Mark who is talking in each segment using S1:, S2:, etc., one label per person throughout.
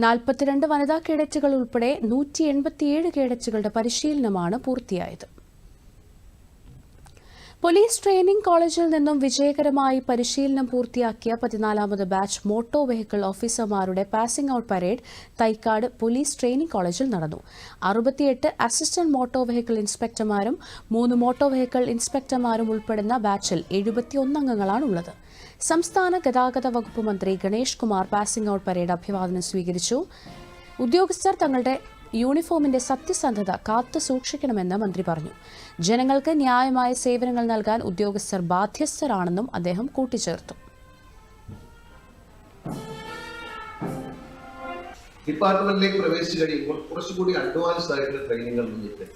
S1: 42 വനിതാ കേഡറ്റുകൾ ഉൾപ്പെടെ 187 കേഡറ്റുകളുടെ പരിശീലനമാണ് പൂർത്തിയായത്. പോലീസ് ട്രെയിനിംഗ് കോളേജിൽ നിന്നും വിജയകരമായി പരിശീലനം പൂർത്തിയാക്കിയ 14ാമത് ബാച്ച് മോട്ടോർ വെഹിക്കിൾ ഓഫീസർമാരുടെ passing out parade Thycaud police training കോളേജിൽ നടന്നു. 68 അസിസ്റ്റന്റ് മോട്ടോർ വെഹിക്കിൾ ഇൻസ്പെക്ടർമാരും 3 മോട്ടോർ വെഹിക്കിൾ ഇൻസ്പെക്ടർമാരും ഉൾപ്പെടുന്ന ബാച്ചിൽ 71 അംഗങ്ങളാണുള്ളത്. സംസ്ഥാന ഗതാഗത വകുപ്പ് മന്ത്രി Ganesh Kumar passing out parade അഭിവാദനം സ്വീകരിച്ചു. ഉദ്യോഗസ്ഥർ തങ്ങളുടെ യൂണിഫോമിന്റെ സത്യസന്ധത കാത്തു സൂക്ഷിക്കണമെന്ന് മന്ത്രി പറഞ്ഞു. ജനങ്ങൾക്ക് ന്യായമായ സേവനങ്ങൾ നൽകാൻ ഉദ്യോഗസ്ഥർ ബാധ്യസ്ഥരാണെന്നും അദ്ദേഹം കൂട്ടിച്ചേർത്തു.
S2: ഡിപ്പാർട്ട്മെന്റിലേക്ക് പ്രവേശിച്ചു കഴിയുമ്പോൾ കുറച്ചുകൂടി അഡ്വാൻസ് ആയിട്ടുള്ള ട്രെയിനിങ്ങുകൾ മുന്നിട്ട്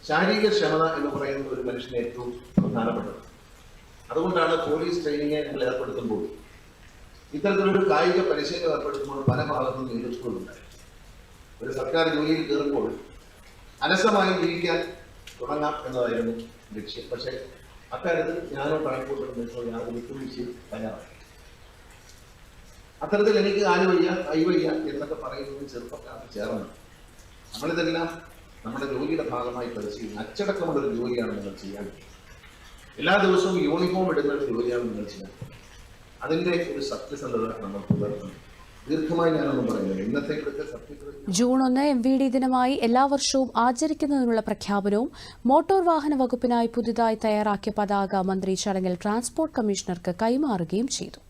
S2: ശാരീരിക ക്ഷമത എന്ന് പറയുന്ന ഒരു മനുഷ്യന് ഏറ്റവും പ്രധാനപ്പെട്ടത്. അതുകൊണ്ടാണ് പോലീസ് ട്രെയിനിങ് ഞങ്ങൾ ഏർപ്പെടുത്തുമ്പോൾ ഇത്തരത്തിലൊരു കായിക പരിശീലനം ഏർപ്പെടുത്തുമ്പോൾ പല ഭാഗത്തും എതിർപ്പുകളുണ്ടായി. ഒരു സർക്കാർ ജോലിയിൽ കയറുമ്പോൾ അലസമായി ജീവിക്കാൻ തുടങ്ങാം എന്നതായിരുന്നു ലക്ഷ്യം. പക്ഷേ അക്കാര്യത്തിൽ ഞാനോ ട്രാൻസ്പോർട്ട് യാതൊരു വിട്ടുവീഴ്ചയും തയ്യാറായി. അത്തരത്തിൽ എനിക്ക് കാല് വയ്യ കൈ വയ്യ എന്നൊക്കെ പറയുന്നത് ചെറുപ്പക്കാർക്ക് ചേർന്ന് നമ്മളിതെല്ലാം നമ്മുടെ ജോലിയുടെ ഭാഗമായി പരിശീലിക്കും. അച്ചടക്കമുള്ളൊരു ജോലിയാണ് നിങ്ങൾ ചെയ്യാൻ. എല്ലാ ദിവസവും യൂണിഫോം ഇടുന്ന ഒരു ജോലിയാണ് നിങ്ങൾ ചെയ്യാൻ. അതിൻ്റെ ഒരു സത്യസന്ധത നമ്മൾ പുലർത്തണം. ദീർഘമായി ഞാനൊന്നും പറയുന്നില്ല. ഇന്നത്തേക്കൊക്കെ
S1: ജൂൺ 1 MVD ദിനമായി എല്ലാ വർഷവും ആചരിക്കുന്നതിനുള്ള പ്രഖ്യാപനവും മോട്ടോർ വാഹന വകുപ്പിനായി പുതുതായി തയ്യാറാക്കിയ പതാക മന്ത്രി ചടങ്ങിൽ ട്രാൻസ്പോർട്ട് കമ്മീഷണർക്ക് കൈമാറുകയും ചെയ്തു.